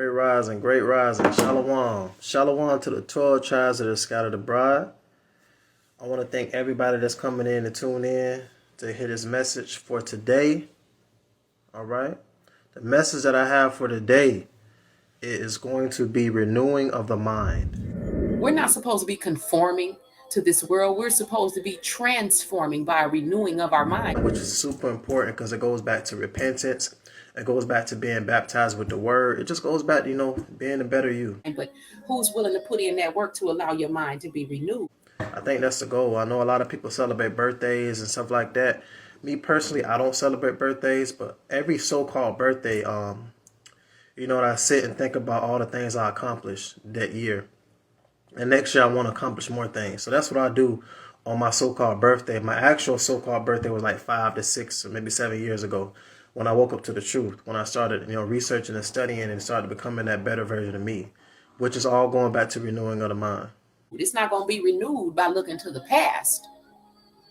Great rising. Shalom. Shalom to the 12 tribes that are scattered abroad. I want to thank everybody that's coming in to tune in to hear this message for today. All right. The message that I have for today is going to be renewing of the mind. We're not supposed to be conforming to this world. We're supposed to be transforming by a renewing of our mind. Which is super important because it goes back to repentance. It goes back to being baptized with the word. It just goes back to, being a better you. But who's willing to put in that work to allow your mind to be renewed? I think that's the goal. I know a lot of people celebrate birthdays and stuff like that. Me personally, I don't celebrate birthdays, but every so-called birthday, I sit and think about all the things I accomplished that year. And next year I want to accomplish more things. So that's what I do on my so-called birthday. My actual so-called birthday was like 5 to 6 or maybe 7 years ago when I woke up to the truth, when I started, researching and studying and started becoming that better version of me, which is all going back to renewing of the mind. It's not going to be renewed by looking to the past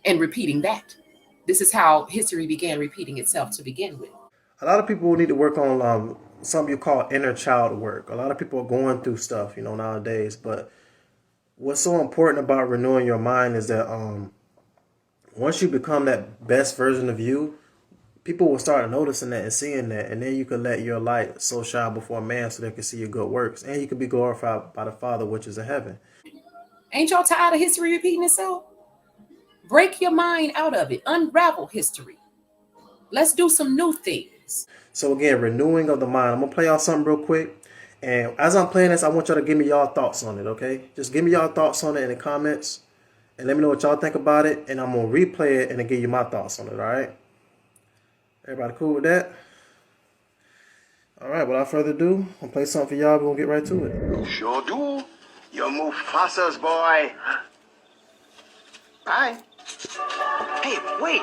and repeating that. This is how history began repeating itself to begin with. A lot of people need to work on something you call inner child work. A lot of people are going through stuff, nowadays. But what's so important about renewing your mind is that once you become that best version of you, people will start noticing that and seeing that. And then you can let your light so shine before man so they can see your good works. And you can be glorified by the Father, which is in heaven. Ain't y'all tired of history repeating itself? Break your mind out of it. Unravel history. Let's do some new things. So again, renewing of the mind. I'm going to play y'all something real quick. And as I'm playing this, I want y'all to give me y'all thoughts on it, okay? Just give me y'all thoughts on it in the comments. And let me know what y'all think about it. And I'm going to replay it and then give you my thoughts on it, all right? Everybody cool with that? All right, without further ado, I'm going to play something for y'all. We're going to get right to it. You sure do. You move Mufasa's boy. Bye. Hey, wait.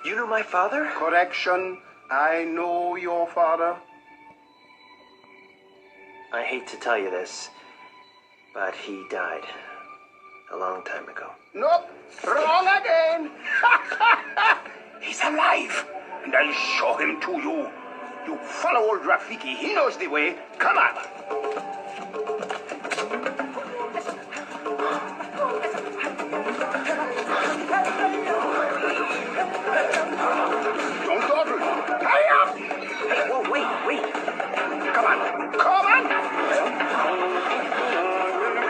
You know my father? Correction. I know your father. I hate to tell you this, but he died a long time ago. Nope. Wrong again. He's alive. And I'll show him to you. You follow old Rafiki. He knows the way. Come on. Don't dawdle. Hurry up. Hey, whoa, wait. Come on. Come on.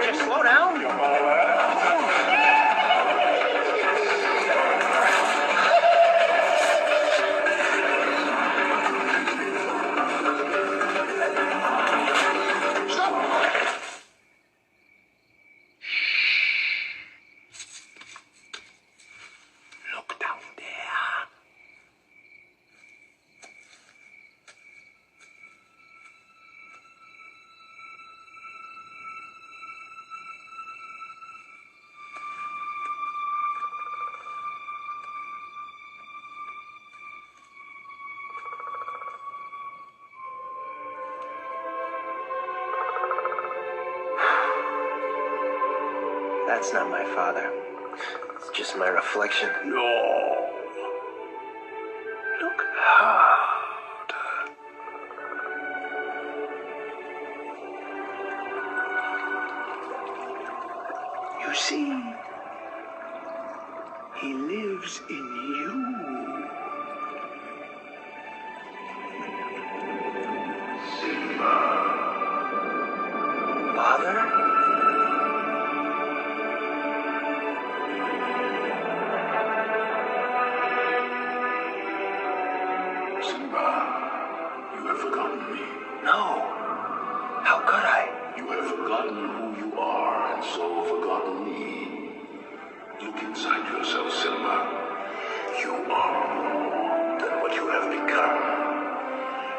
Just slow down. That's not my father. It's just my reflection. No. Look hard. You see, he lives in you. Father? You have forgotten me. No. How could I? You have forgotten who you are, and so forgotten me. Look inside yourself, Simba. You are more than what you have become.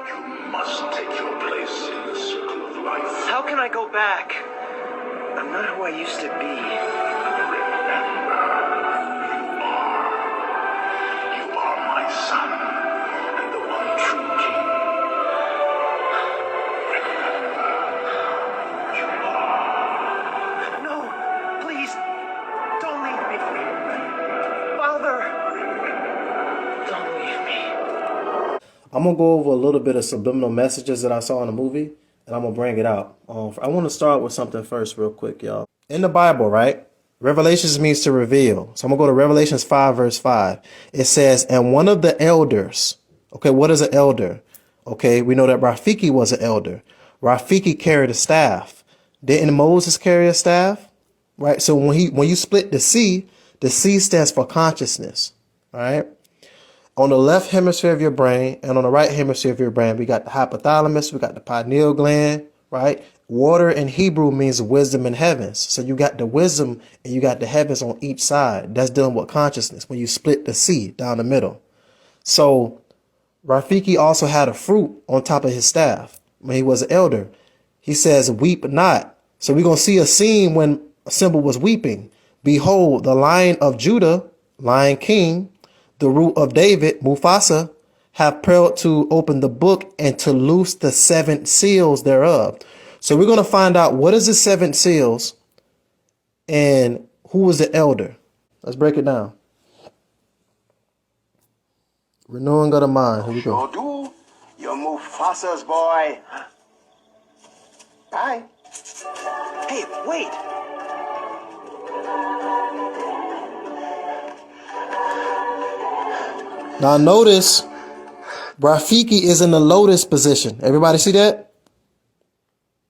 You must take your place in the circle of life. How can I go back? I'm not who I used to be. Remember who you are. You are my son, and the one true king. Remember who you are. No, please, don't leave me. I'm going to go over a little bit of subliminal messages that I saw in the movie, and I'm going to bring it out. I want to start with something first real quick, y'all. In the Bible, right? Revelations means to reveal. So I'm going to go to Revelations 5, verse 5. It says, and one of the elders. Okay, what is an elder? Okay, we know that Rafiki was an elder. Rafiki carried a staff. Didn't Moses carry a staff? Right? So when you split the C stands for consciousness. All right? On the left hemisphere of your brain and on the right hemisphere of your brain, we got the hypothalamus, we got the pineal gland, right? Water in Hebrew means wisdom in heavens. So you got the wisdom and you got the heavens on each side. That's dealing with consciousness when you split the C down the middle. So Rafiki also had a fruit on top of his staff when he was an elder. He says, weep not. So we're going to see a scene when Simba was weeping. Behold, the Lion of Judah, Lion King, the root of David, Mufasa, have prayed to open the book and to loose the 7 seals thereof. So we're going to find out what is the 7 seals and who was the elder. Let's break it down. Renewing of the mind. Here we go. Sure do. You're Mufasa's boy. Bye. Hey, wait! Now notice Rafiki is in the lotus position. Everybody see that?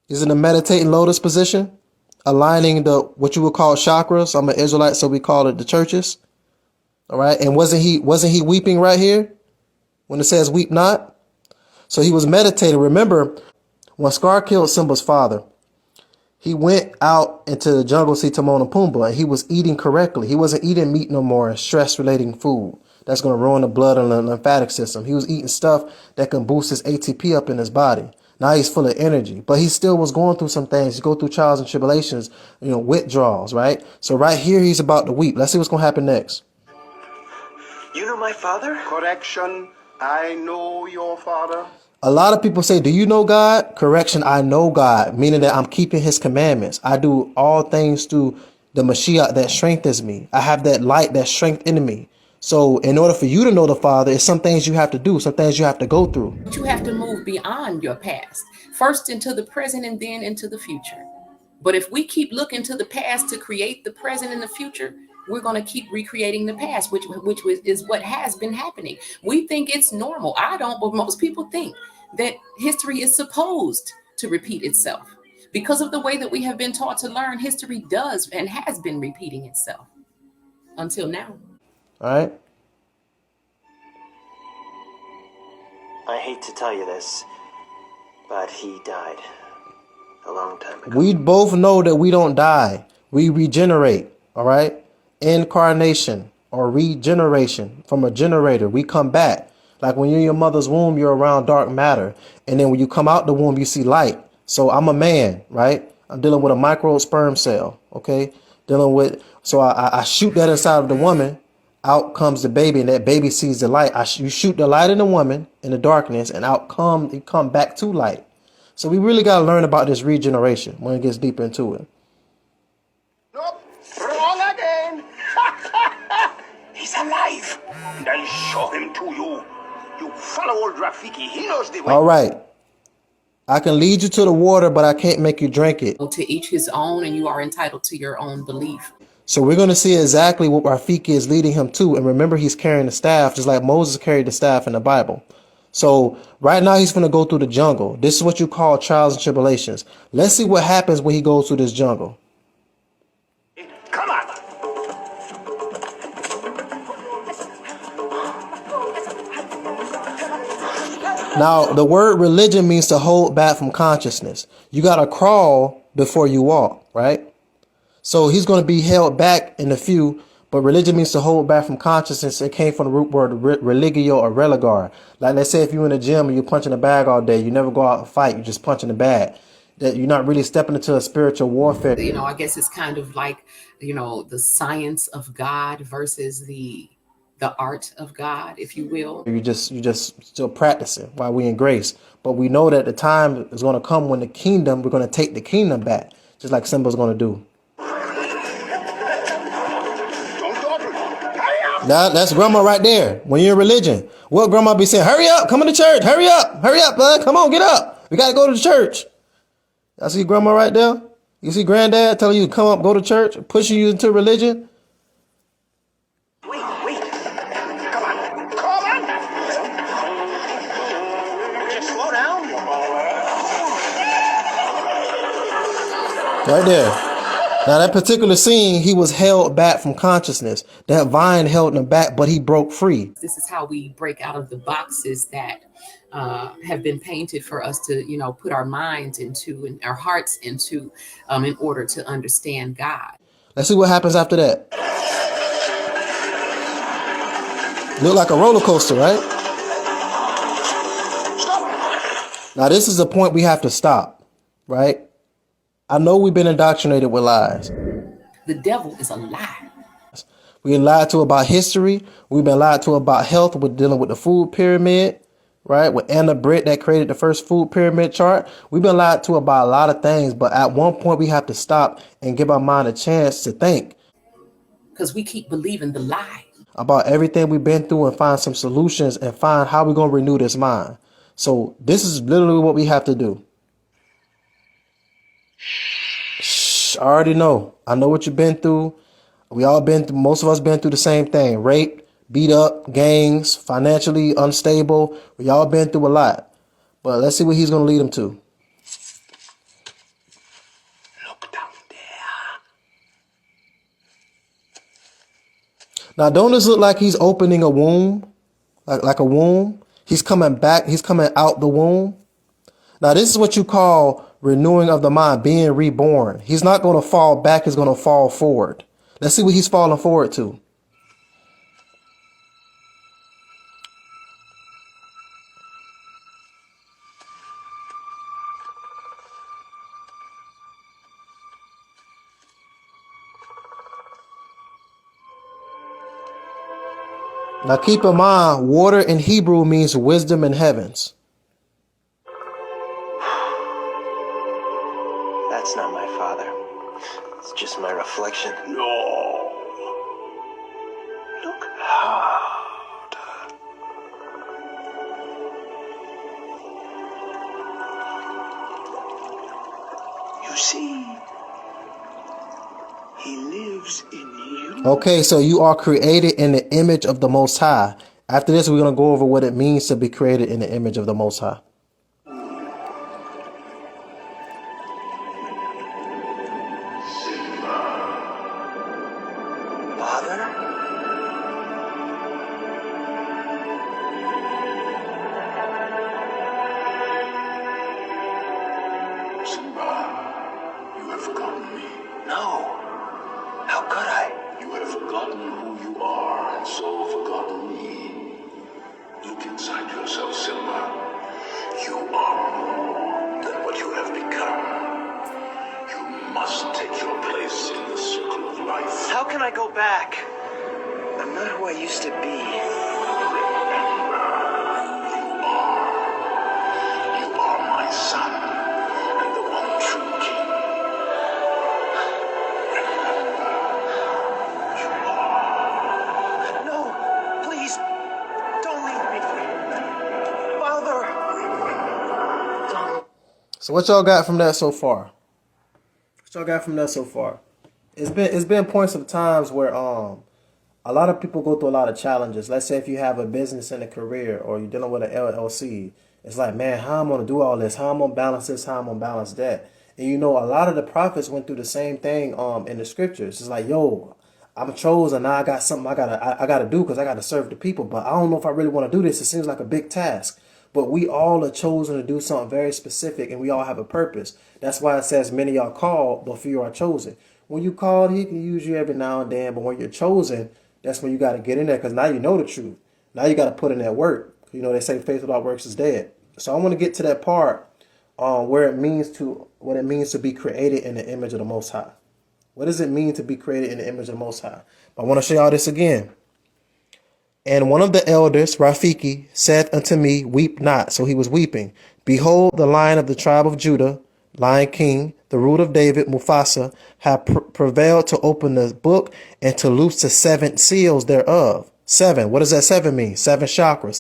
He's in the meditating lotus position, aligning the what you would call chakras. I'm an Israelite, so we call it the churches. All right. And wasn't he weeping right here when it says weep not? So he was meditating. Remember, when Scar killed Simba's father, he went out into the jungle to see Timon and Pumbaa, and he was eating correctly. He wasn't eating meat no more, stress-relating food. That's going to ruin the blood and the lymphatic system. He was eating stuff that can boost his ATP up in his body. Now he's full of energy, but he still was going through some things. He go through trials and tribulations, withdrawals, right? So right here, he's about to weep. Let's see what's going to happen next. You know my father? Correction. I know your father. A lot of people say, do you know God? Correction, I know God, meaning that I'm keeping his commandments. I do all things through the Mashiach that strengthens me. I have that light, that strength in me. So in order for you to know the Father, it's some things you have to do, some things you have to go through. You have to move beyond your past, first into the present and then into the future. But if we keep looking to the past to create the present and the future, we're going to keep recreating the past, which is what has been happening. We think it's normal. I don't, but most people think that history is supposed to repeat itself. Because of the way that we have been taught to learn, history does and has been repeating itself until now. All right. I hate to tell you this, but he died a long time ago. We both know that we don't die. We regenerate. All right. Incarnation or regeneration from a generator. We come back. Like when you're in your mother's womb, you're around dark matter. And then when you come out the womb, you see light. So I'm a man, right? I'm dealing with a microbe sperm cell. Okay. So I shoot that inside of the woman. Out comes the baby, and that baby sees the light. You shoot the light in the woman in the darkness, and you come back to light. So we really got to learn about this regeneration when it gets deeper into it. Nope. Wrong again. He's alive. And I'll show him to you. You follow old Rafiki. He knows the way. All right. I can lead you to the water, but I can't make you drink it. To each his own, and you are entitled to your own belief. So we're going to see exactly what Rafiki is leading him to. And remember, he's carrying the staff, just like Moses carried the staff in the Bible. So right now he's going to go through the jungle. This is what you call trials and tribulations. Let's see what happens when he goes through this jungle. Come on. Now, the word religion means to hold back from consciousness. You got to crawl before you walk, right? So he's going to be held back in a few, but religion means to hold back from consciousness. It came from the root word religio or religar. Like, let's say if you're in the gym and you're punching a bag all day, you never go out and fight, you're just punching the bag. That you're not really stepping into a spiritual warfare. I guess it's kind of like, the science of God versus the art of God, if you will. You just still practicing while we in grace. But we know that the time is going to come when we're going to take the kingdom back, just like Simba's going to do. Don't dawdle. Hurry That's grandma right there. When you're in religion, what grandma be saying? Hurry up, come to church. Hurry up, bud. Come on, get up. We gotta go to the church. I see grandma right there. You see granddad telling you to come up, go to church, pushing you into religion. Wait. Come on. Just slow down. Right there. Now that particular scene, he was held back from consciousness. That vine held him back, but he broke free. This is how we break out of the boxes that have been painted for us to, put our minds into and our hearts into in order to understand God. Let's see what happens after that. Look like a roller coaster, right? Stop. Now this is a point we have to stop, right? I know we've been indoctrinated with lies. The devil is a lie. We've been lied to about history. We've been lied to about health. We're dealing with the food pyramid, right? With Anna Britt that created the first food pyramid chart. We've been lied to about a lot of things, but at one point we have to stop and give our mind a chance to think. Because we keep believing the lie. About everything we've been through and find some solutions and find how we're going to renew this mind. So this is literally what we have to do. Shh, I already know. I know what you've been through. We all been through, most of us been through the same thing. Rape, beat up, gangs, financially unstable. We all been through a lot. But let's see what he's going to lead them to. Look down there. Now, don't this look like he's opening a womb? Like a womb? He's coming back. He's coming out the womb. Now, this is what you call renewing of the mind, being reborn. He's not going to fall back. He's going to fall forward. Let's see what he's falling forward to. Now keep in mind, water in Hebrew means wisdom in heavens. That's not my father. It's just my reflection. No. Look hard. You see, he lives in you. Okay, so you are created in the image of the Most High. After this, we're going to go over what it means to be created in the image of the Most High. How can I go back? I'm not who I used to be. You are my son, and the one true king. Remember, you are. No, please, don't leave me. Father! So what y'all got from that so far? It's been points of times where a lot of people go through a lot of challenges. Let's say if you have a business and a career, or you're dealing with an LLC, it's like, man, how I'm gonna do all this? How I'm gonna balance this? How I'm gonna balance that? And a lot of the prophets went through the same thing in the scriptures. It's like, yo, I'm chosen. Now I got something I gotta do because I gotta serve the people. But I don't know if I really want to do this. It seems like a big task. But we all are chosen to do something very specific, and we all have a purpose. That's why it says many are called, but few are chosen. When you called, he can use you every now and then. But when you're chosen, that's when you got to get in there, because now you know the truth. Now you got to put in that work. They say faith without works is dead. So I want to get to that part what it means to be created in the image of the Most High. What does it mean to be created in the image of the Most High? I want to show y'all this again. And one of the elders, Rafiki, said unto me, weep not. So he was weeping. Behold, the Lion of the tribe of Judah, Lion King, the root of David, Mufasa, have prevailed to open the book and to loose the 7 seals thereof. 7. What does that 7 mean? 7 chakras.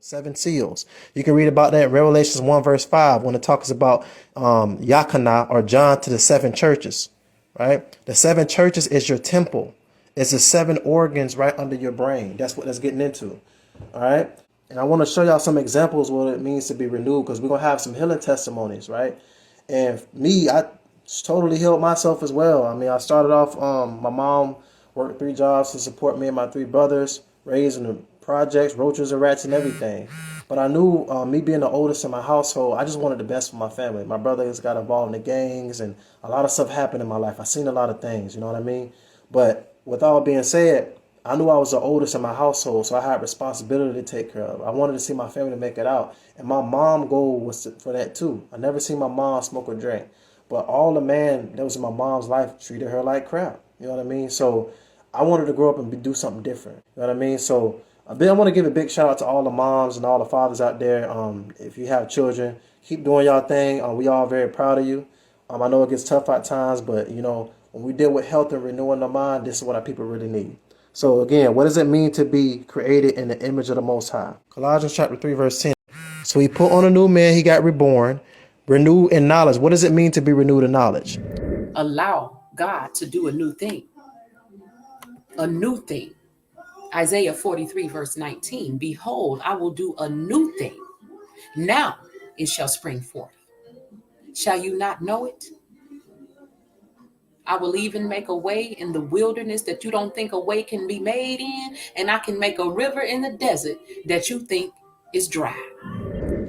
7 seals. You can read about that in Revelations 1 verse 5 when it talks about Yakana or John to the 7 churches, right? The 7 churches is your temple. It's the 7 organs right under your brain. That's what that's getting into, all right? And I want to show y'all some examples what it means to be renewed because we're going to have some healing testimonies, right? And me, I totally healed myself as well. I mean, I started off, my mom worked 3 jobs to support me and my 3 brothers, raising the projects, roaches and rats and everything. But I knew me being the oldest in my household, I just wanted the best for my family. My brothers got involved in the gangs and a lot of stuff happened in my life. I seen a lot of things, you know what I mean? But with all being said, I knew I was the oldest in my household, so I had responsibility to take care of. I wanted to see my family make it out. And my mom goal was for that too. I never seen my mom smoke or drink. But all the man that was in my mom's life treated her like crap. You know what I mean? So I wanted to grow up and do something different. You know what I mean? So I want to give a big shout out to all the moms and all the fathers out there. If you have children, keep doing y'all thing. We all very proud of you. I know it gets tough at times, but you know, when we deal with health and renewing the mind, this is what our people really need. So again, what does it mean to be created in the image of the Most High? Colossians chapter 3, verse 10. So he put on a new man, he got reborn, renewed in knowledge. What does it mean to be renewed in knowledge? Allow God to do a new thing. A new thing. Isaiah 43 verse 19. Behold, I will do a new thing. Now it shall spring forth. Shall you not know it? I will even make a way in the wilderness that you don't think a way can be made in. And I can make a river in the desert that you think is dry.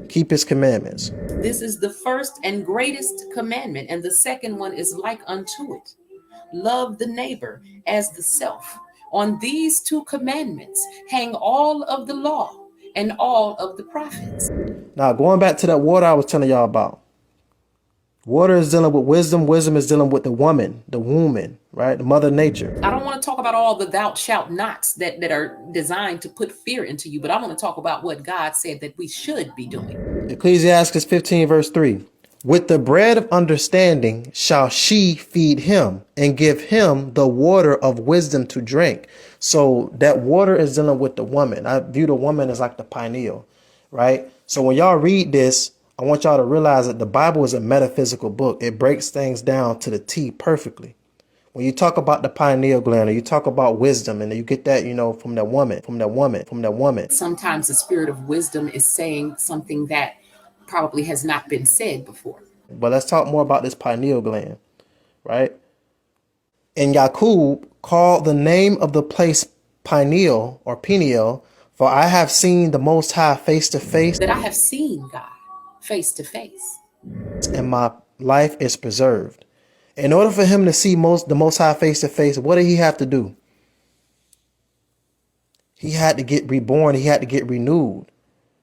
Keep his commandments. This is the first and greatest commandment. And the second one is like unto it. Love the neighbor as the self. On these 2 commandments hang all of the law and all of the prophets. Now, going back to that water I was telling y'all about. Water is dealing with wisdom. Wisdom is dealing with the woman, right? The mother nature. I don't want to talk about all the thou shalt nots that are designed to put fear into you, but I want to talk about what God said that we should be doing. Ecclesiastes 15 verse 3. With the bread of understanding shall she feed him and give him the water of wisdom to drink. So that water is dealing with the woman. I view the woman as like the pineal, right? So when y'all read this, I want y'all to realize that the Bible is a metaphysical book. It breaks things down to the T perfectly. When you talk about the pineal gland, or you talk about wisdom, and you get that, you know, from that woman. Sometimes the spirit of wisdom is saying something that probably has not been said before. But let's talk more about this pineal gland, right? And Yaqub called the name of the place Pineal or Peniel, for I have seen the Most High face to face. That I have seen God face to face. And my life is preserved. In order for him to see the Most High face to face, what did he have to do? He had to get reborn. He had to get renewed.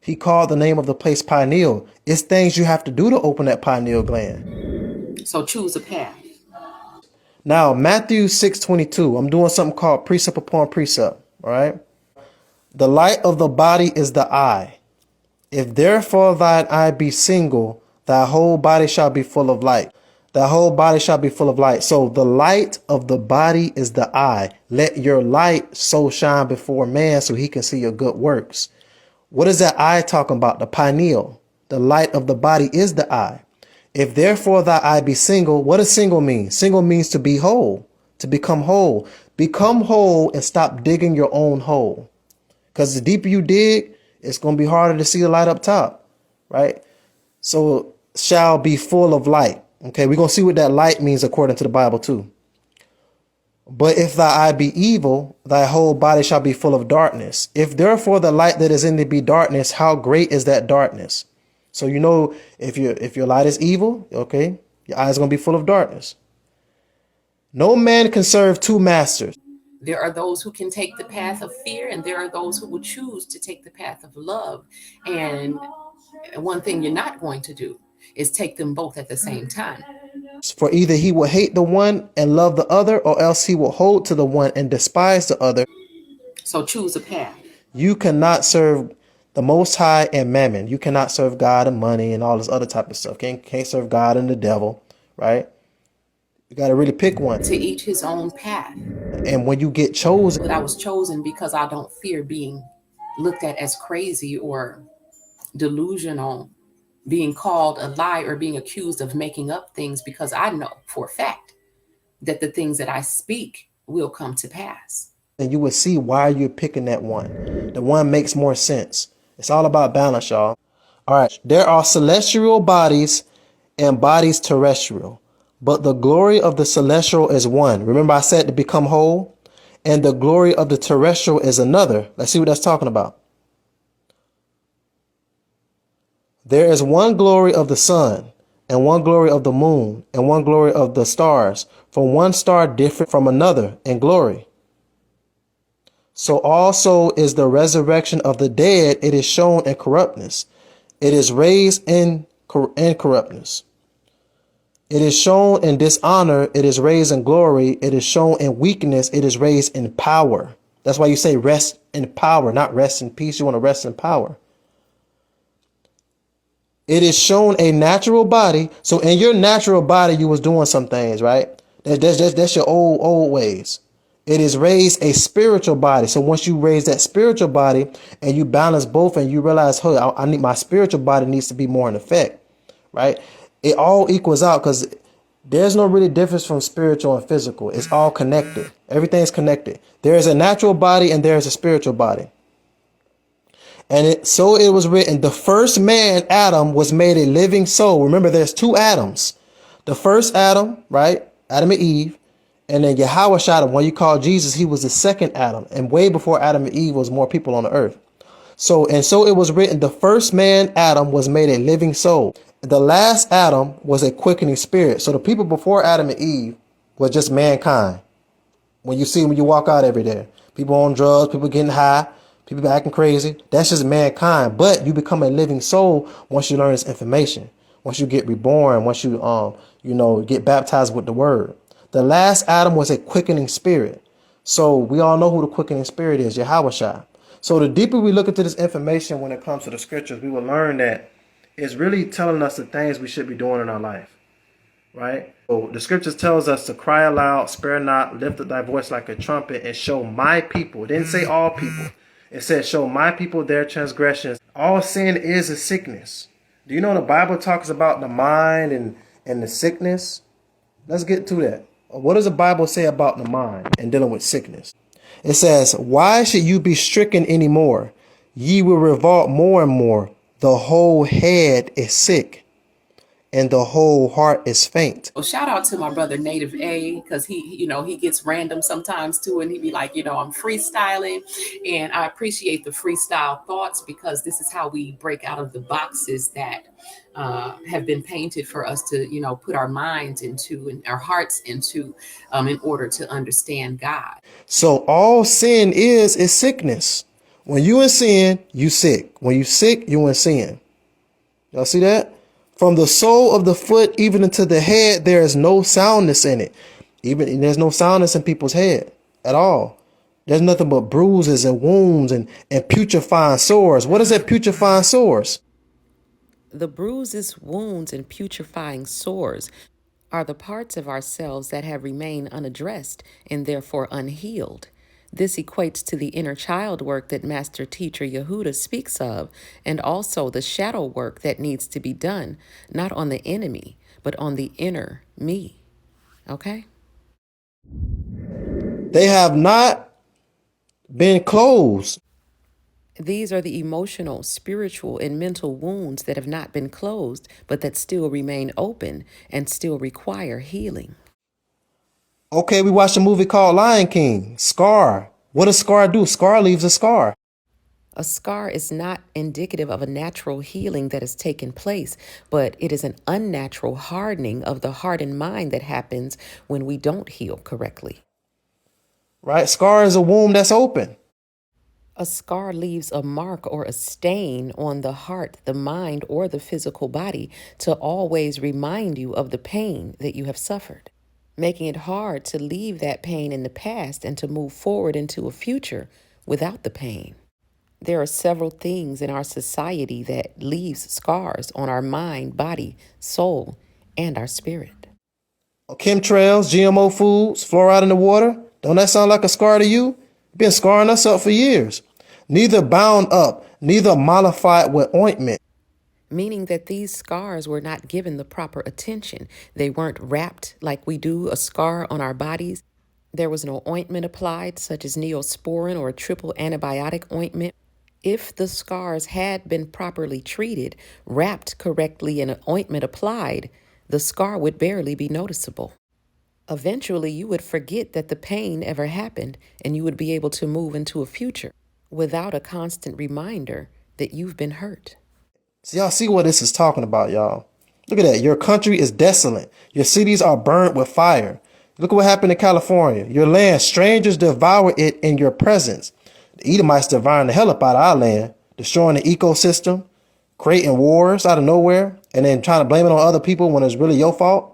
He called the name of the place Pineal. It's things you have to do to open that pineal gland. So choose a path. Now, Matthew 6:22. I'm doing something called precept upon precept. All right. The light of the body is the eye. If therefore thine eye be single, thy whole body shall be full of light. Thy whole body shall be full of light. So the light of the body is the eye. Let your light so shine before man so he can see your good works. What is that eye talking about? The pineal. The light of the body is the eye. If therefore thy eye be single, what does single mean? Single means to be whole, to become whole. Become whole and stop digging your own hole. Because the deeper you dig, it's going to be harder to see the light up top, right? So shall be full of light. Okay, we're going to see what that light means according to the Bible too. But if thy eye be evil, thy whole body shall be full of darkness. If therefore the light that is in thee be darkness, how great is that darkness? So you know, if your light is evil, okay, your eye is going to be full of darkness. No man can serve 2 masters. There are those who can take the path of fear, and there are those who will choose to take the path of love. And one thing you're not going to do is take them both at the same time. For either he will hate the one and love the other, or else he will hold to the one and despise the other. So choose a path. You cannot serve the Most High and mammon. You cannot serve God and money and all this other type of stuff. Can't serve God and the devil, right? You got to really pick one. To each his own path. And when you get chosen, But I was chosen because I don't fear being looked at as crazy or delusional, being called a lie or being accused of making up things, because I know for a fact that the things that I speak will come to pass. and you would see why you're picking that one. The one makes more sense. It's all about balance, y'all. All right. There are celestial bodies and bodies terrestrial, but the glory of the celestial is one. Remember I said to become whole? And the glory of the terrestrial is another. Let's see what that's talking about. There is one glory of the sun, and one glory of the moon, and one glory of the stars, for one star different from another in glory. So also is the resurrection of the dead. It is shown in corruptness. It is raised in incorruptness. It is shown in dishonor. It is raised in glory. It is shown in weakness. It is raised in power. That's why you say rest in power, not rest in peace. You want to rest in power. It is shown a natural body. So in your natural body, you was doing some things, right? That's your old ways. It is raised a spiritual body. So once you raise that spiritual body and you balance both and you realize, hey, I need my spiritual body needs to be more in effect, right? It all equals out because there's no really difference from spiritual and physical. It's all connected. Everything's connected. There is a natural body and there is a spiritual body. And so it was written, the first man, Adam, was made a living soul. Remember, there's two Adams. The first Adam, right? Adam and Eve. And then Yahuda YizReal, the one you call Jesus, he was the second Adam. And way before Adam and Eve was more people on the earth. So it was written, the first man, Adam, was made a living soul. The last Adam was a quickening spirit. So the people before Adam and Eve was just mankind. When you walk out every day, people on drugs, people getting high, people acting crazy. That's just mankind. But you become a living soul once you learn this information. Once you get reborn, once you get baptized with the word. The last Adam was a quickening spirit. So we all know who the quickening spirit is, Yahuda YizReal. So the deeper we look into this information when it comes to the scriptures, we will learn that it's really telling us the things we should be doing in our life. Right? So the scriptures tells us to cry aloud, spare not, lift up thy voice like a trumpet, and show my people. It didn't say all people. It said, show my people their transgressions. All sin is a sickness. Do you know the Bible talks about the mind and the sickness? Let's get to that. What does the Bible say about the mind and dealing with sickness? It says, why should you be stricken anymore? Ye will revolt more and more. The whole head is sick, and the whole heart is faint. Well, shout out to my brother Native A, because he gets random sometimes too, and he be like, I'm freestyling, and I appreciate the freestyle thoughts because this is how we break out of the boxes that have been painted for us to put our minds into and our hearts into in order to understand God. So all sin is sickness. When you in sin, you sick. When you sick, you in sin. Y'all see that? From the sole of the foot even into the head, there is no soundness in it. There's no soundness in people's head at all. There's nothing but bruises and wounds and putrefying sores. What is that putrefying sores? The bruises, wounds, and putrefying sores are the parts of ourselves that have remained unaddressed and therefore unhealed. This equates to the inner child work that Master Teacher Yahuda speaks of, and also the shadow work that needs to be done, not on the enemy, but on the inner me. Okay? They have not been closed. These are the emotional, spiritual, and mental wounds that have not been closed, but that still remain open and still require healing. Okay, we watched a movie called Lion King. Scar. What does Scar do? Scar leaves a scar. A scar is not indicative of a natural healing that has taken place, but it is an unnatural hardening of the heart and mind that happens when we don't heal correctly. Right? Scar is a wound that's open. A scar leaves a mark or a stain on the heart, the mind, or the physical body to always remind you of the pain that you have suffered, making it hard to leave that pain in the past and to move forward into a future without the pain. There are several things in our society that leaves scars on our mind, body, soul, and our spirit. Chemtrails, GMO foods, fluoride in the water. Don't that sound like a scar to you? Been scarring us up for years. Neither bound up, neither mollified with ointment. Meaning that these scars were not given the proper attention. They weren't wrapped like we do a scar on our bodies. There was no ointment applied, such as neosporin or a triple antibiotic ointment. If the scars had been properly treated, wrapped correctly, and an ointment applied, the scar would barely be noticeable. Eventually, you would forget that the pain ever happened, and you would be able to move into a future without a constant reminder that you've been hurt. So y'all see what this is talking about, y'all. Look at that. Your country is desolate. Your cities are burnt with fire. Look at what happened in California. Your land, strangers devour it in your presence. The Edomites devouring the hell up out of our land, destroying the ecosystem, creating wars out of nowhere, and then trying to blame it on other people when it's really your fault.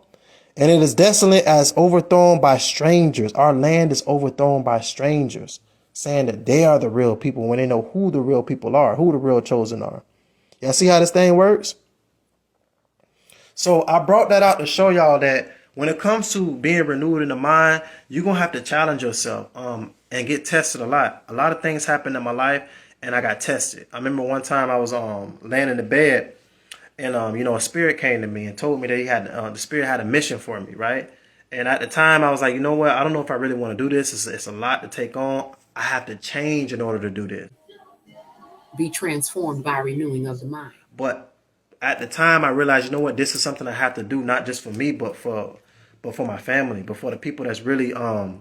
And it is desolate as overthrown by strangers. Our land is overthrown by strangers, saying that they are the real people when they know who the real people are, who the real chosen are. Y'all see how this thing works? So I brought that out to show y'all that when it comes to being renewed in the mind, you're going to have to challenge yourself and get tested a lot. A lot of things happened in my life and I got tested. I remember one time I was laying in the bed and, a spirit came to me and told me that the spirit had a mission for me, right? And at the time I was like, you know what? I don't know if I really want to do this. It's a lot to take on. I have to change in order to do this. Be transformed by renewing of the mind. But at the time I realized, you know what? This is something I have to do, not just for me, but for my family, but for the people that's really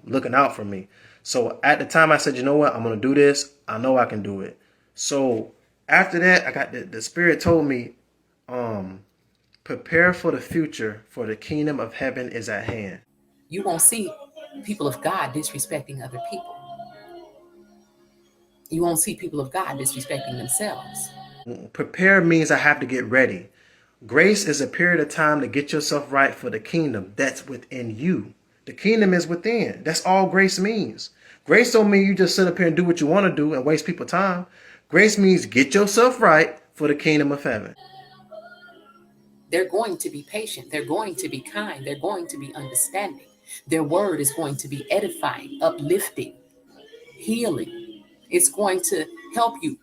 looking out for me. So at the time I said, you know what? I'm going to do this. I know I can do it. So after that, I got the spirit told me, prepare for the future, for the kingdom of heaven is at hand. You won't see people of God disrespecting other people. You won't see people of God disrespecting themselves. Prepare means I have to get ready. Grace is a period of time to get yourself right for the kingdom that's within you. The kingdom is within. That's all grace means. Grace don't mean you just sit up here and do what you want to do and waste people's time. Grace means get yourself right for the kingdom of heaven. They're going to be patient. They're going to be kind. They're going to be understanding. Their word is going to be edifying, uplifting, healing. It's going to help you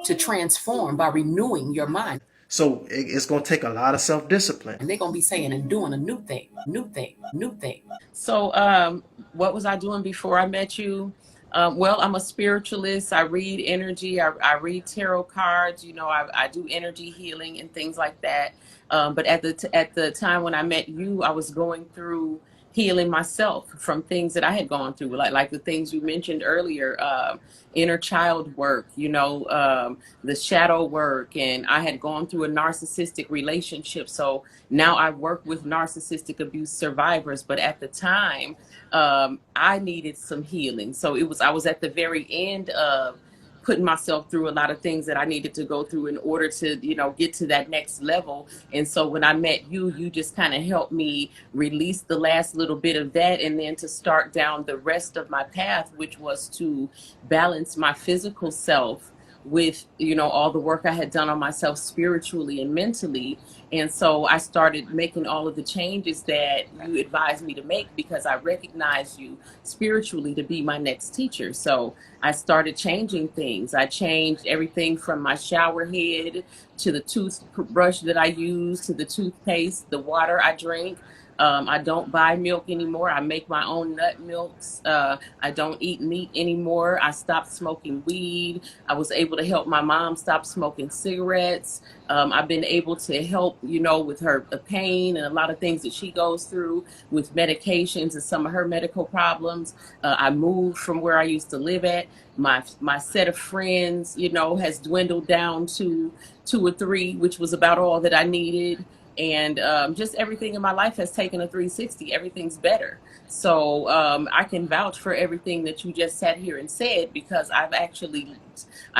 to transform by renewing your mind. So it's going to take a lot of self-discipline. And they're going to be saying and doing a new thing, new thing, new thing. So what was I doing before I met you? Well, I'm a spiritualist. I read energy. I read tarot cards. I do energy healing and things like that. But at the time when I met you, I was going through healing myself from things that I had gone through, like the things you mentioned earlier, inner child work, the shadow work. And I had gone through a narcissistic relationship. So now I work with narcissistic abuse survivors. But at the time, I needed some healing. So I was at the very end of putting myself through a lot of things that I needed to go through in order to, get to that next level. And so when I met you, you just kind of helped me release the last little bit of that, and then to start down the rest of my path, which was to balance my physical self with, all the work I had done on myself spiritually and mentally. And so I started making all of the changes that you advised me to make, because I recognized you spiritually to be my next teacher. So I started changing things. I changed everything from my shower head to the toothbrush that I use, to the toothpaste, the water I drink. I don't buy milk anymore. I make my own nut milks. I don't eat meat anymore. I stopped smoking weed. I was able to help my mom stop smoking cigarettes. I've been able to help, with her pain and a lot of things that she goes through with medications and some of her medical problems. I moved from where I used to live at. My set of friends, has dwindled down to 2 or 3, which was about all that I needed. And just everything in my life has taken a 360. Everything's better. So I can vouch for everything that you just sat here and said, because I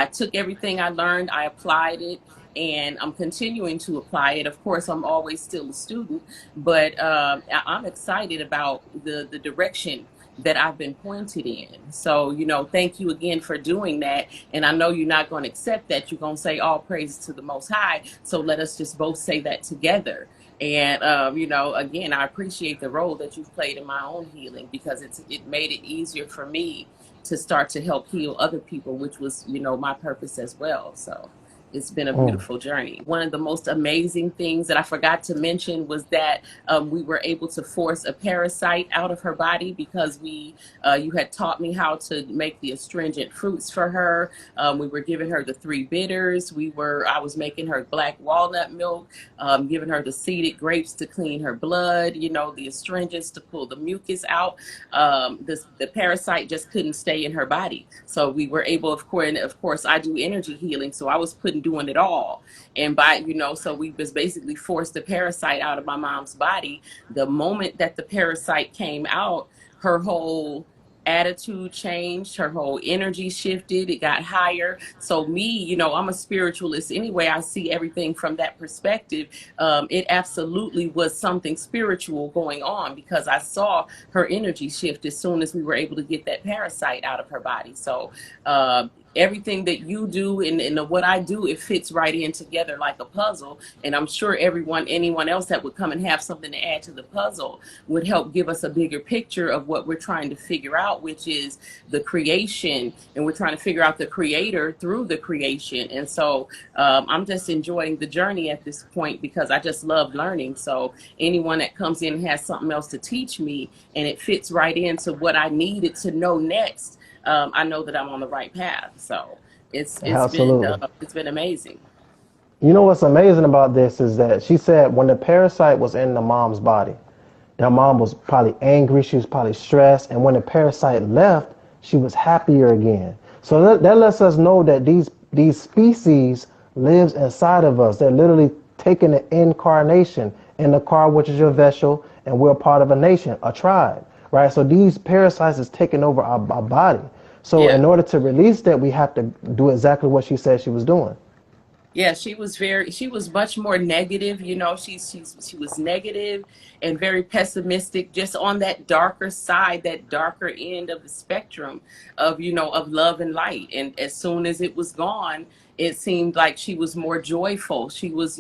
took everything I learned, I applied it, and I'm continuing to apply it. Of course, I'm always still a student, but I'm excited about the direction that I've been pointed in. So, thank you again for doing that. And I know you're not going to accept that. You're going to say all praises to the Most High. So let us just both say that together. And again, I appreciate the role that you've played in my own healing, because it made it easier for me to start to help heal other people, which was, my purpose as well. So it's been a beautiful journey. One of the most amazing things that I forgot to mention was that we were able to force a parasite out of her body, because you had taught me how to make the astringent fruits for her. We were giving her the 3 bitters. I was making her black walnut milk, giving her the seeded grapes to clean her blood, the astringents to pull the mucus out. The parasite just couldn't stay in her body. So we were able, of course, I do energy healing. So I was doing it all. And so we was basically forced the parasite out of my mom's body. The moment that the parasite came out, her whole attitude changed, her whole energy shifted, it got higher. So me, I'm a spiritualist anyway. I see everything from that perspective. It absolutely was something spiritual going on, because I saw her energy shift as soon as we were able to get that parasite out of her body. So everything that you do and what I do, it fits right in together like a puzzle. And I'm sure anyone else that would come and have something to add to the puzzle would help give us a bigger picture of what we're trying to figure out, which is the creation. And we're trying to figure out the creator through the creation. And so I'm just enjoying the journey at this point, because I just love learning. So anyone that comes in and has something else to teach me and it fits right into what I needed to know next, I know that I'm on the right path. So it's been amazing. You know what's amazing about this is that she said when the parasite was in the mom's body, their mom was probably angry, she was probably stressed, and when the parasite left, she was happier again. So that lets us know that these species lives inside of us. They're literally taking the incarnation in the car, which is your vessel, and we're part of a nation, a tribe, right? So these parasites is taking over our body. So in order to release that, we have to do exactly what she said she was doing. Yeah, she was much more negative. She was negative and very pessimistic, just on that darker side, that darker end of the spectrum of, of love and light. And as soon as it was gone, it seemed like she was more joyful. She was,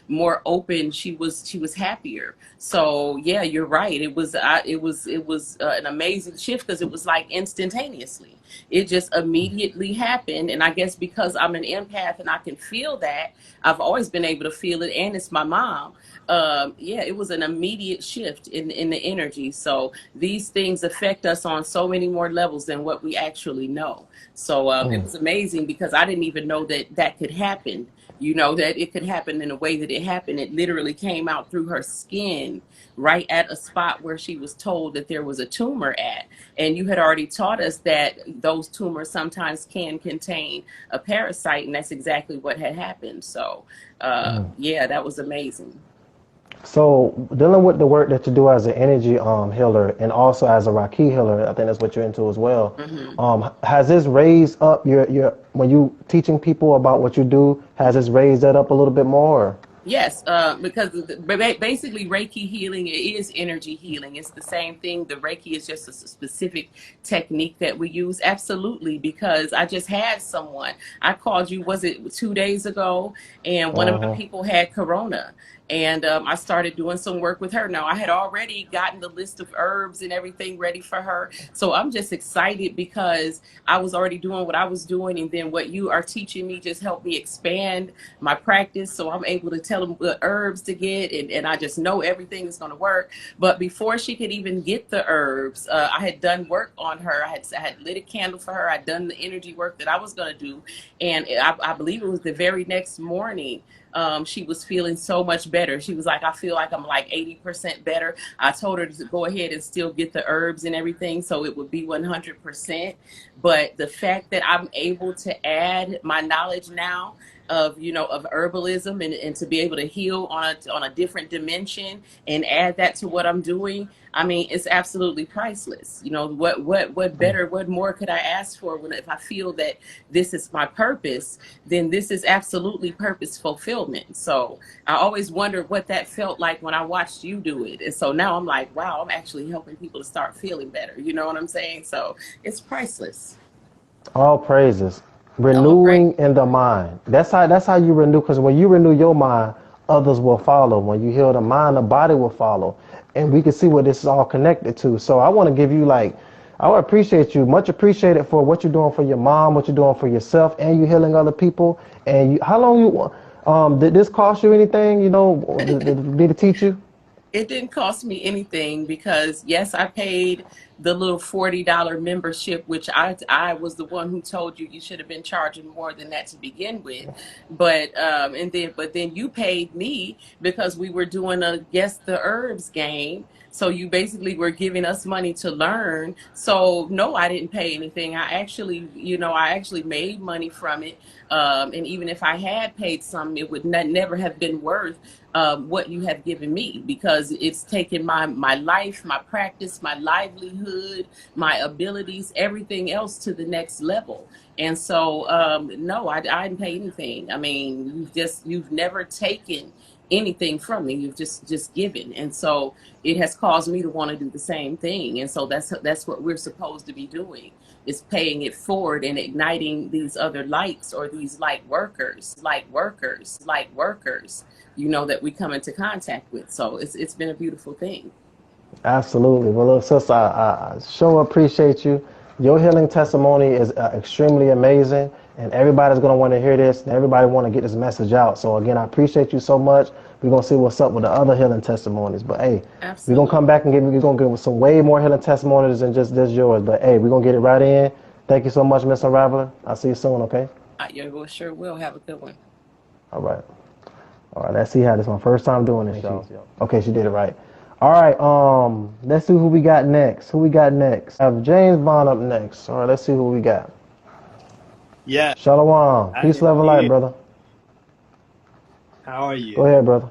more open. She was happier. So yeah, you're right. It was an amazing shift, because it was like instantaneously. It just immediately happened. And I guess because I'm an empath and I can feel that, I've always been able to feel it. And it's my mom. It was an immediate shift in the energy. So these things affect us on so many more levels than what we actually know. So it was amazing, because I didn't even know that could happen. That it could happen in a way that it happened. It literally came out through her skin, right at a spot where she was told that there was a tumor at. And you had already taught us that those tumors sometimes can contain a parasite, and that's exactly what had happened. So that was amazing. So dealing with the work that you do as an energy healer and also as a Reiki healer, I think that's what you're into as well. Has this raised up your when you teaching people about what you do? Has this raised that up a little bit more? Yes, because basically Reiki healing is energy healing. It's the same thing. The Reiki is just a specific technique that we use. Absolutely, because I just had someone. I called you, was it 2 days ago? And one of my people had corona. And I started doing some work with her. Now, I had already gotten the list of herbs and everything ready for her. So I'm just excited, because I was already doing what I was doing. And then what you are teaching me just helped me expand my practice. So I'm able to tell them what herbs to get. And I just know everything is going to work. But before she could even get the herbs, I had done work on her. I had lit a candle for her. I'd done the energy work that I was going to do. And I believe it was the very next morning. She was feeling so much better. She was like, I feel like I'm like 80% better. I told her to go ahead and still get the herbs and everything, so it would be 100%. But the fact that I'm able to add my knowledge now of herbalism and to be able to heal on a different dimension and add that to what I'm doing, I mean, it's absolutely priceless. What better, what more could I ask for if I feel that this is my purpose, then this is absolutely purpose fulfillment. So I always wondered what that felt like when I watched you do it. And so now I'm like, wow, I'm actually helping people to start feeling better. You know what I'm saying? So it's priceless. All praises. Renewing in the mind. That's how you renew, because when you renew your mind, others will follow. When you heal the mind, the body will follow. And we can see what this is all connected to. So I want to give you I would appreciate you, much appreciated for what you're doing for your mom, what you're doing for yourself, and you healing other people. And how long did this cost you anything, to teach you? It didn't cost me anything because yes, I paid the little $40 membership, which I was the one who told you should have been charging more than that to begin with. But then you paid me because we were doing a guess the herbs game. So you basically were giving us money to learn. So no, I didn't pay anything. I actually made money from it. And even if I had paid some, it would never have been worth what you have given me, because it's taken my life, my practice, my livelihood, my abilities, everything else to the next level. And so, no, I didn't pay anything. I mean, you've never taken anything from me. You've just given. And so it has caused me to want to do the same thing. And so that's what we're supposed to be doing, is paying it forward and igniting these other lights, or these light workers, that we come into contact with. So it's been a beautiful thing. Absolutely. Well, look, sis, I sure appreciate you. Your healing testimony is extremely amazing, and everybody's going to want to hear this, and everybody want to get this message out. So, again, I appreciate you so much. We're going to see what's up with the other healing testimonies. But, hey, Absolutely. we're going to come back and we're going to give some way more healing testimonies than just yours. But, hey, we're going to get it right in. Thank you so much, Miss Unraveler. I'll see you soon, okay? Yeah, sure will. Have a good one. All right. Let's see how this is my first time doing this, y'all. Okay, she did it right. All right, let's see who we got next. I have James Vaughn up next. All right, let's see who we got. Yeah. Shalom. Peace, love, and light, brother. How are you? Go ahead, brother.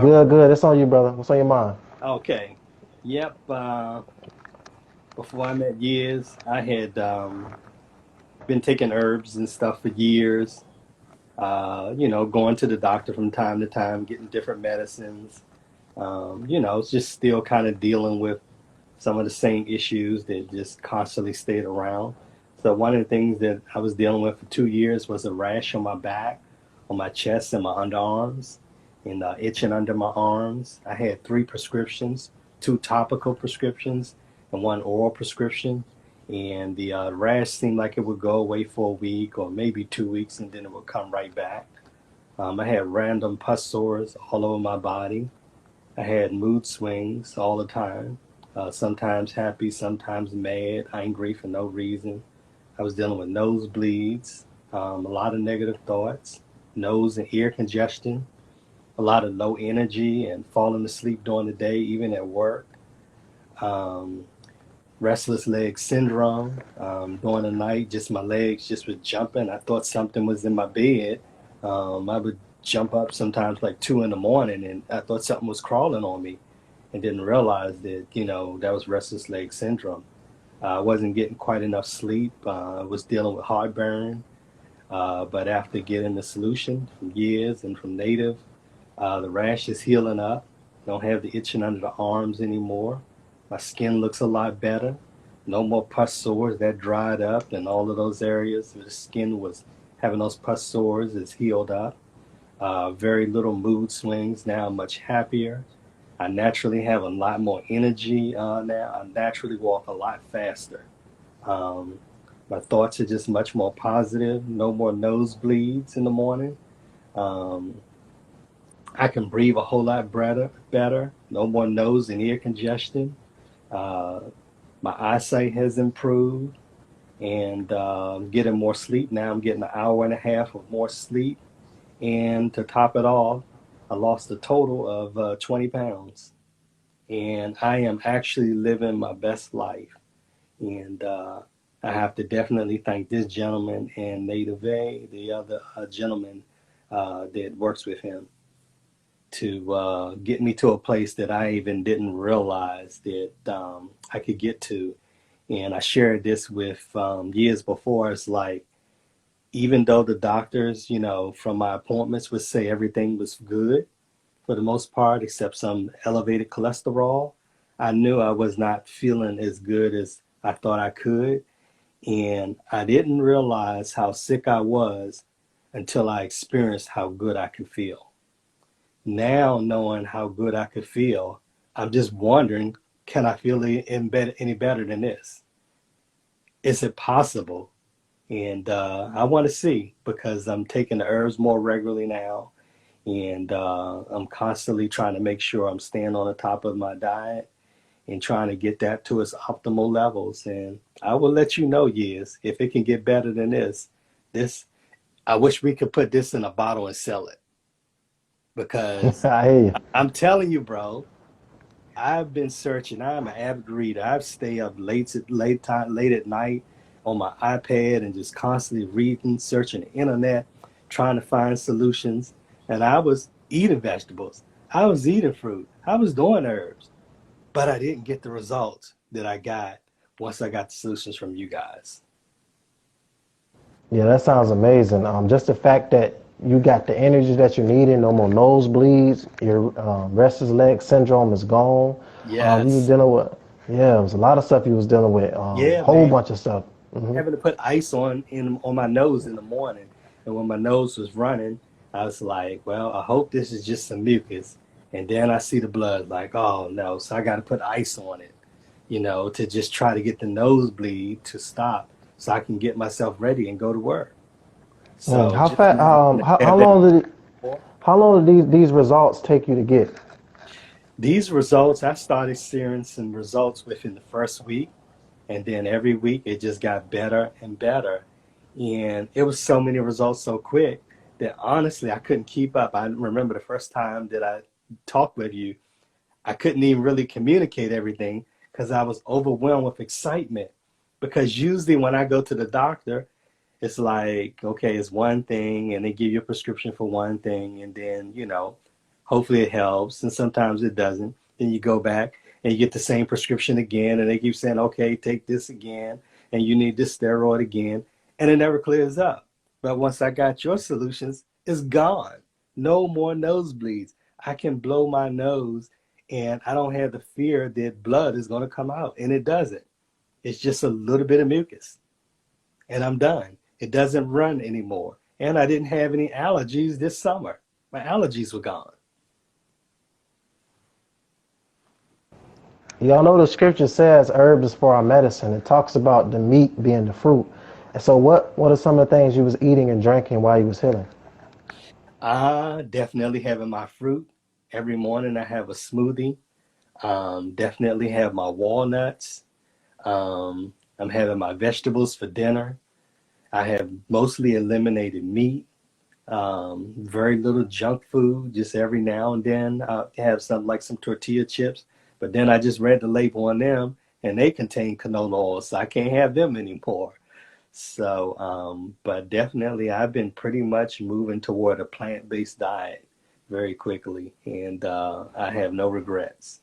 Good. It's on you, brother. What's on your mind? Okay. Yep. Before I met Yiz, I had been taking herbs and stuff for years. Going to the doctor from time to time, getting different medicines. It's just still kind of dealing with some of the same issues that just constantly stayed around. So one of the things that I was dealing with for 2 years was a rash on my back, on my chest, and my underarms, and itching under my arms. I had 3 prescriptions, 2 topical prescriptions and 1 oral prescription. And the rash seemed like it would go away for a week or maybe 2 weeks, and then it would come right back. I had random pus sores all over my body. I had mood swings all the time, sometimes happy, sometimes mad, angry for no reason. I was dealing with nosebleeds, a lot of negative thoughts, nose and ear congestion, a lot of low energy and falling asleep during the day, even at work. Restless leg syndrome. During the night, just my legs just were jumping. I thought something was in my bed. I would jump up sometimes like 2 in the morning, and I thought something was crawling on me, and didn't realize that, that was restless leg syndrome. I wasn't getting quite enough sleep. I was dealing with heartburn. But after getting the solution from Yiz and from Native, the rash is healing up. Don't have the itching under the arms anymore. My skin looks a lot better. No more pus sores. That dried up, and all of those areas where the skin was having those pus sores is healed up. Very little mood swings now. I'm much happier. I naturally have a lot more energy now. I naturally walk a lot faster. My thoughts are just much more positive. No more nosebleeds in the morning. I can breathe a whole lot better. No more nose and ear congestion. My eyesight has improved, and I'm getting more sleep now. I'm getting an hour and a half of more sleep. And to top it off, I lost a total of 20 pounds. And I am actually living my best life. And I have to definitely thank this gentleman and Native A, the other gentleman that works with him, to get me to a place that I even didn't realize that I could get to. And I shared this with years before. It's like, even though the doctors, from my appointments would say everything was good for the most part, except some elevated cholesterol, I knew I was not feeling as good as I thought I could. And I didn't realize how sick I was until I experienced how good I could feel. Now, knowing how good I could feel, I'm just wondering, can I feel any better than this? Is it possible? And I want to see, because I'm taking the herbs more regularly now, and I'm constantly trying to make sure I'm staying on the top of my diet and trying to get that to its optimal levels. And I will let you know, Yiz, if it can get better than this. This, I wish we could put this in a bottle and sell it, because I hear you. I'm telling you, bro, I've been searching. I'm an avid reader. I've stayed up late at night on my iPad and just constantly reading, searching the internet, trying to find solutions. And I was eating vegetables. I was eating fruit. I was doing herbs, but I didn't get the results that I got once I got the solutions from you guys. Yeah, that sounds amazing. Just the fact that you got the energy that you needed, no more nosebleeds, your restless leg syndrome is gone. You was Yes. dealing with, yeah, it was a lot of stuff you was dealing with, Yeah, whole man. bunch of stuff. Having to put ice on my nose in the morning, and when my nose was running, I was like, well, I hope this is just some mucus. And then I see the blood, like, oh no, so I got to put ice on it, to just try to get the nosebleed to stop, so I can get myself ready and go to work. So How just fast? imagine I How have that long did before. how long did these results take you to get? These results, I started seeing some results within the first week, and then every week it just got better and better. And it was so many results so quick that honestly I couldn't keep up. I remember the first time that I talked with you, I couldn't even really communicate everything because I was overwhelmed with excitement. Because usually when I go to the doctor, it's like, okay, it's one thing, and they give you a prescription for one thing, and then, hopefully it helps, and sometimes it doesn't. Then you go back and you get the same prescription again, and they keep saying, okay, take this again, and you need this steroid again, and it never clears up. But once I got your solutions, it's gone. No more nosebleeds. I can blow my nose, and I don't have the fear that blood is going to come out, and it doesn't. It's just a little bit of mucus, and I'm done. It doesn't run anymore. And I didn't have any allergies this summer. My allergies were gone. Y'all know the scripture says herbs is for our medicine. It talks about the meat being the fruit. And so what are some of the things you was eating and drinking while you was healing? I definitely having my fruit. Every morning I have a smoothie. Definitely have my walnuts. I'm having my vegetables for dinner. I have mostly eliminated meat. Very little junk food. Just every now and then I have something like some tortilla chips. But then I just read the label on them, and they contain canola oil, so I can't have them anymore. So, but definitely I've been pretty much moving toward a plant-based diet very quickly, and I have no regrets.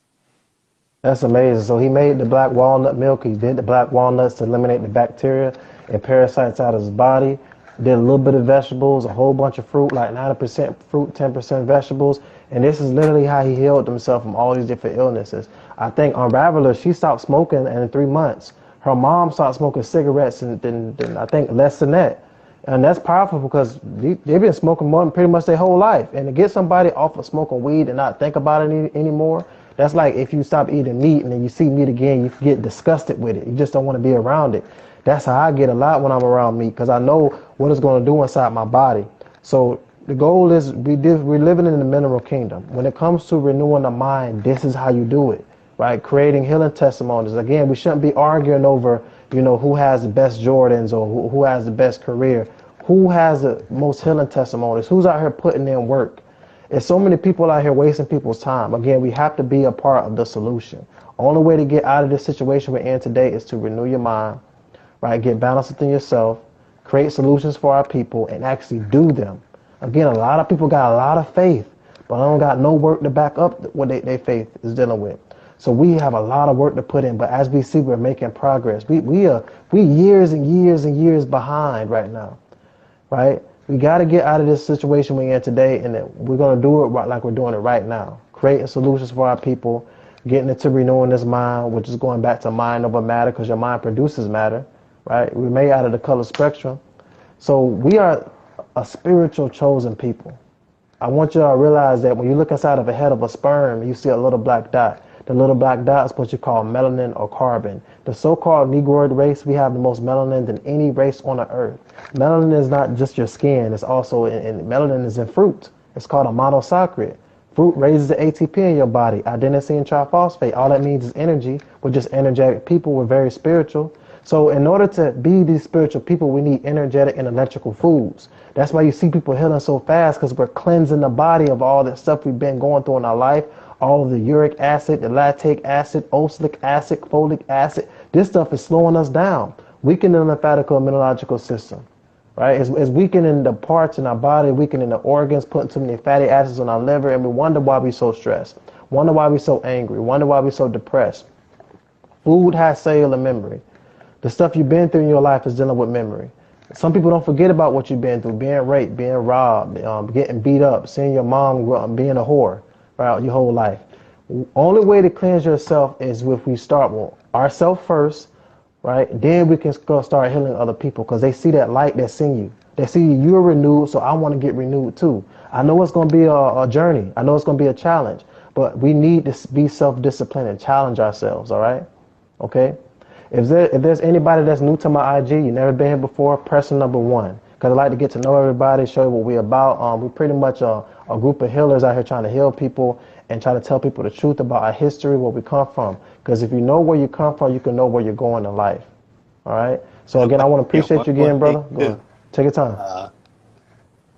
That's amazing. So he made the black walnut milk. He did the black walnuts to eliminate the bacteria and parasites out of his body. Did a little bit of vegetables, a whole bunch of fruit, like 90% fruit, 10% vegetables. And this is literally how he healed himself from all these different illnesses. I think Unraveler, she stopped smoking, and in 3 months, her mom stopped smoking cigarettes, and then I think less than that. And that's powerful because they've been smoking more than pretty much their whole life. And to get somebody off of smoking weed and not think about it anymore, that's like if you stop eating meat and then you see meat again, you get disgusted with it. You just don't want to be around it. That's how I get a lot when I'm around meat, because I know what it's going to do inside my body. So the goal is we're living in the mineral kingdom. When it comes to renewing the mind, this is how you do it, right? Creating healing testimonies. Again, we shouldn't be arguing over, who has the best Jordans or who has the best career. Who has the most healing testimonies? Who's out here putting in work? There's so many people out here wasting people's time. Again, we have to be a part of the solution. Only way to get out of this situation we're in today is to renew your mind, right? Get balance within yourself, create solutions for our people, and actually do them. Again, a lot of people got a lot of faith, but I don't got no work to back up what their faith is dealing with. So we have a lot of work to put in, but as we see, we're making progress. We years and years and years behind right now, right? We got to get out of this situation we're in today, and we're going to do it right like we're doing it right now. Creating solutions for our people, getting into renewing this mind, which is going back to mind over matter, because your mind produces matter, right? We're made out of the color spectrum. So we are a spiritual chosen people. I want you to realize that when you look inside of a head of a sperm, you see a little black dot. The little black dot is what you call melanin or carbon. The so-called Negroid race, we have the most melanin than any race on the earth. Melanin is not just your skin. It's also melanin is in fruit. It's called a monosaccharide. Fruit raises the ATP in your body, adenosine triphosphate. All that means is energy. We're just energetic people. We're very spiritual. So in order to be these spiritual people, we need energetic and electrical foods. That's why you see people healing so fast, because we're cleansing the body of all the stuff we've been going through in our life. All of the uric acid, the lactic acid, oxalic acid, folic acid. This stuff is slowing us down, weakening the lymphatic and immunological system. Right? It's weakening the parts in our body, weakening the organs, putting too many fatty acids on our liver, and we wonder why we're so stressed, wonder why we're so angry, wonder why we're so depressed. Food has cellular memory. The stuff you've been through in your life is dealing with memory. Some people don't forget about what you've been through, being raped, being robbed, getting beat up, seeing your mom being a whore, right, your whole life. Only way to cleanse yourself is if we start with ourselves first, right? Then we can start healing other people, because they see that light that's in you. They see you're renewed, so I want to get renewed too. I know it's going to be a journey. I know it's going to be a challenge, but we need to be self-disciplined and challenge ourselves, all right? Okay? If there's anybody that's new to my IG, you never been here before, press number 1. Because I like to get to know everybody, show you what we're about. We're pretty much a group of healers out here trying to heal people and try to tell people the truth about our history, where we come from. Because if you know where you come from, you can know where you're going in life. All right? So again, I want to appreciate you again, brother. Go ahead. Take your time.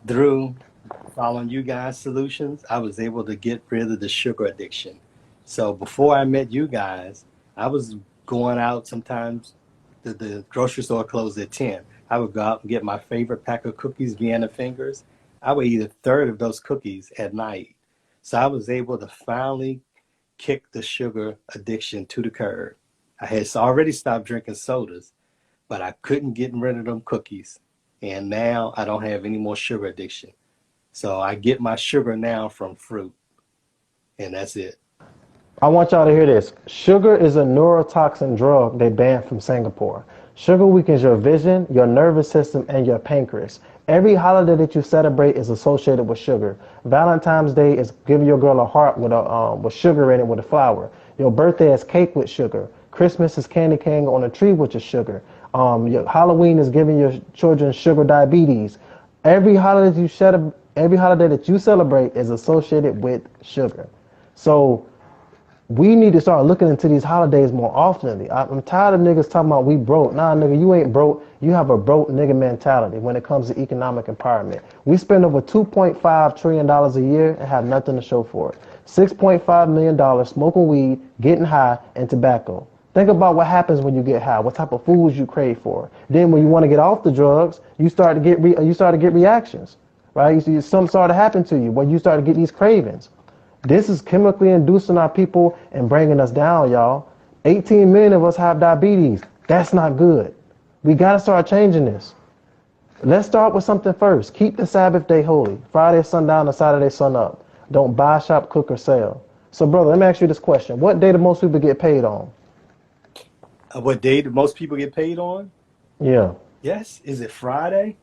Through following you guys' solutions, I was able to get rid of the sugar addiction. So before I met you guys, I was going out sometimes. The grocery store closed at 10. I would go out and get my favorite pack of cookies, Vienna Fingers. I would eat a third of those cookies at night. So I was able to finally kick the sugar addiction to the curb. I had already stopped drinking sodas, but I couldn't get rid of them cookies. And now I don't have any more sugar addiction. So I get my sugar now from fruit. And that's it. I want y'all to hear this. Sugar is a neurotoxin drug they banned from Singapore. Sugar weakens your vision, your nervous system, and your pancreas. Every holiday that you celebrate is associated with sugar. Valentine's Day is giving your girl a heart with sugar in it, with a flower. Your birthday is cake with sugar. Christmas is candy cane on a tree, which is sugar. Your Halloween is giving your children sugar diabetes. Every holiday that you celebrate is associated with sugar. So we need to start looking into these holidays more often. I'm tired of niggas talking about we broke. Nah, nigga, you ain't broke. You have a broke nigga mentality when it comes to economic empowerment. We spend over $2.5 trillion a year and have nothing to show for it. $6.5 million smoking weed, getting high, and tobacco. Think about what happens when you get high, what type of foods you crave for. Then when you want to get off the drugs, you start to get reactions, right? You see, something start to happen to you when you start to get these cravings. This is chemically inducing our people and bringing us down, y'all. 18 million of us have diabetes. That's not good. We got to start changing this. Let's start with something first. Keep the Sabbath day holy. Friday sundown to Saturday sun up. Don't buy, shop, cook, or sell. So, brother, let me ask you this question. What day do most people get paid on? What day do most people get paid on? Yeah. Yes. Is it Friday?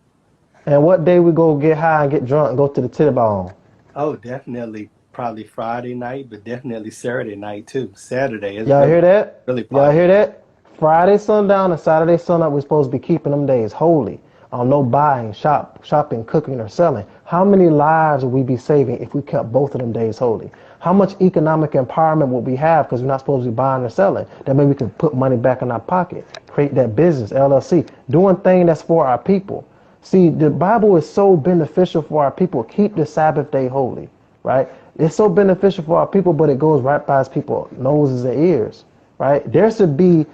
And what day we go get high and get drunk and go to the titty bar on? Oh, definitely. Probably Friday night, but definitely Saturday night too. Saturday is y'all hear that? Really popular. Y'all hear that? Friday sundown and Saturday sunup, we're supposed to be keeping them days holy. No buying, shopping, cooking, or selling. How many lives would we be saving if we kept both of them days holy? How much economic empowerment would we have, because we're not supposed to be buying or selling? That way we can put money back in our pocket, create that business, LLC, doing things that's for our people. See, the Bible is so beneficial for our people. Keep the Sabbath day holy, right? It's so beneficial for our people, but it goes right past people's noses and ears, right? Every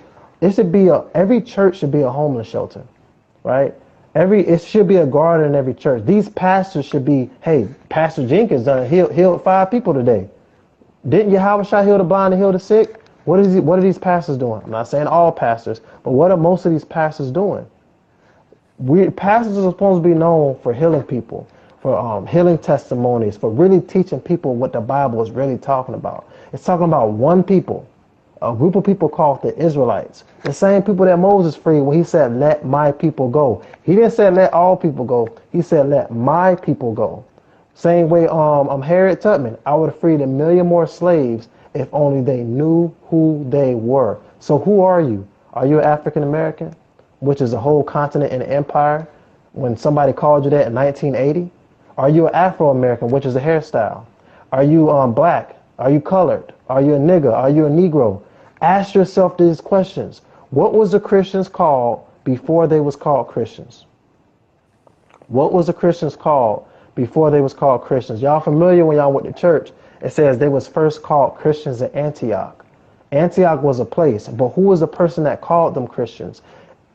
church should be a homeless shelter, right? It should be a garden in every church. These pastors should be, hey, Pastor Jenkins healed 5 people today. Didn't Yahuda heal the blind and heal the sick? What are these pastors doing? I'm not saying all pastors, but what are most of these pastors doing? Pastors are supposed to be known for healing people, for healing testimonies, for really teaching people what the Bible is really talking about. It's talking about one people, a group of people called the Israelites. The same people that Moses freed when he said, let my people go. He didn't say let all people go. He said, let my people go. Same way, Harriet Tubman, I would have freed 1 million more slaves if only they knew who they were. So who are you? Are you African American, which is a whole continent and empire, when somebody called you that in 1980? Are you an Afro American, which is a hairstyle? Are you black? Are you colored? Are you a nigger? Are you a Negro? Ask yourself these questions. What was the Christians called before they was called Christians? What was the Christians called before they was called Christians? Y'all familiar when y'all went to church? It says they was first called Christians in Antioch. Antioch was a place, but who was the person that called them Christians?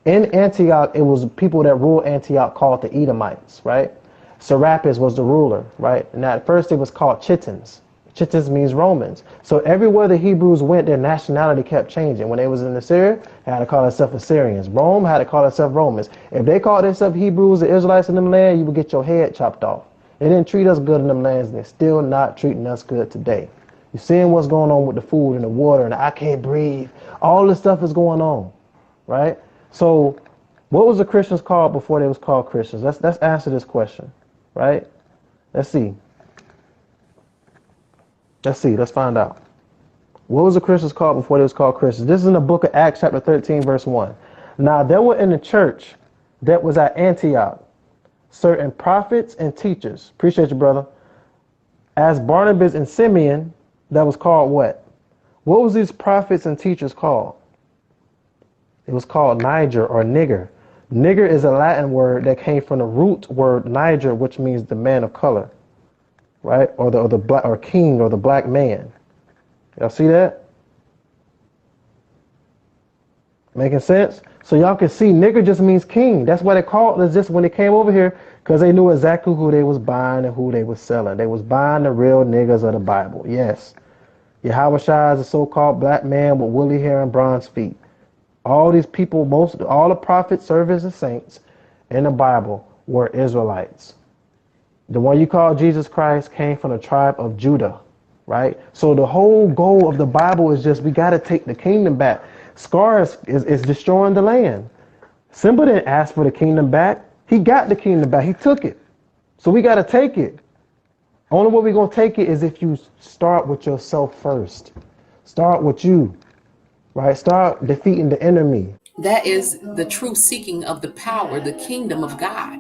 In Antioch, it was people that ruled Antioch called the Edomites, right? Serapis was the ruler, right? And at first it was called Chittans. Chittans means Romans. So everywhere the Hebrews went, their nationality kept changing. When they was in Assyria, they had to call themselves Assyrians. Rome had to call themselves Romans. If they called themselves Hebrews, the Israelites in them land, you would get your head chopped off. They didn't treat us good in them lands, and they're still not treating us good today. You're seeing what's going on with the food and the water, and I can't breathe. All this stuff is going on, right? So what was the Christians called before they was called Christians? Let's answer this question, right? Let's see. Let's find out. What was the Christians called before they was called Christians? This is in the book of Acts chapter 13, verse 1. Now there were in the church that was at Antioch certain prophets and teachers. Appreciate you, brother. As Barnabas and Simeon, that was called what? What was these prophets and teachers called? It was called Niger or nigger. Nigger is a Latin word that came from the root word Niger, which means the man of color, right? Or the black or king or the black man. Y'all see that? Making sense? So y'all can see nigger just means king. That's why they called it just when they came over here, because they knew exactly who they was buying and who they was selling. They was buying the real niggers of the Bible. Yes. Yahuda YizReal is a so-called black man with woolly hair and bronze feet. All these people, all the prophets, servants, and saints in the Bible were Israelites. The one you call Jesus Christ came from the tribe of Judah, right? So the whole goal of the Bible is just we got to take the kingdom back. Scar is destroying the land. Simba didn't ask for the kingdom back. He got the kingdom back. He took it. So we got to take it. Only way we're going to take it is if you start with yourself first. Start with you, right? Start defeating the enemy. That is the true seeking of the power, the kingdom of God.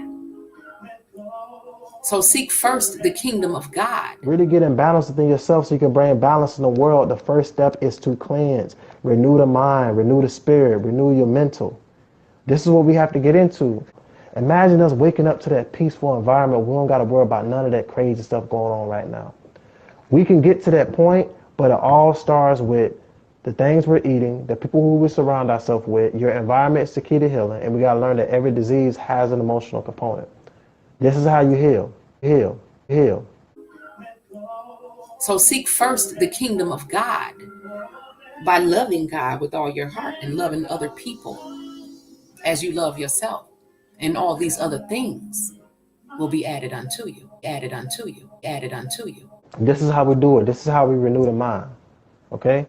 So seek first the kingdom of God. Really getting balance within yourself so you can bring balance in the world. The first step is to cleanse, renew the mind, renew the spirit, renew your mental. This is what we have to get into. Imagine us waking up to that peaceful environment. We don't got to worry about none of that crazy stuff going on right now. We can get to that point, but it all starts with the things we're eating, the people who we surround ourselves with. Your environment is the key to healing, and we got to learn that every disease has an emotional component. This is how you heal. Heal. Heal. So seek first the kingdom of God by loving God with all your heart and loving other people as you love yourself. And all these other things will be added unto you, added unto you, added unto you. This is how we do it. This is how we renew the mind. Okay?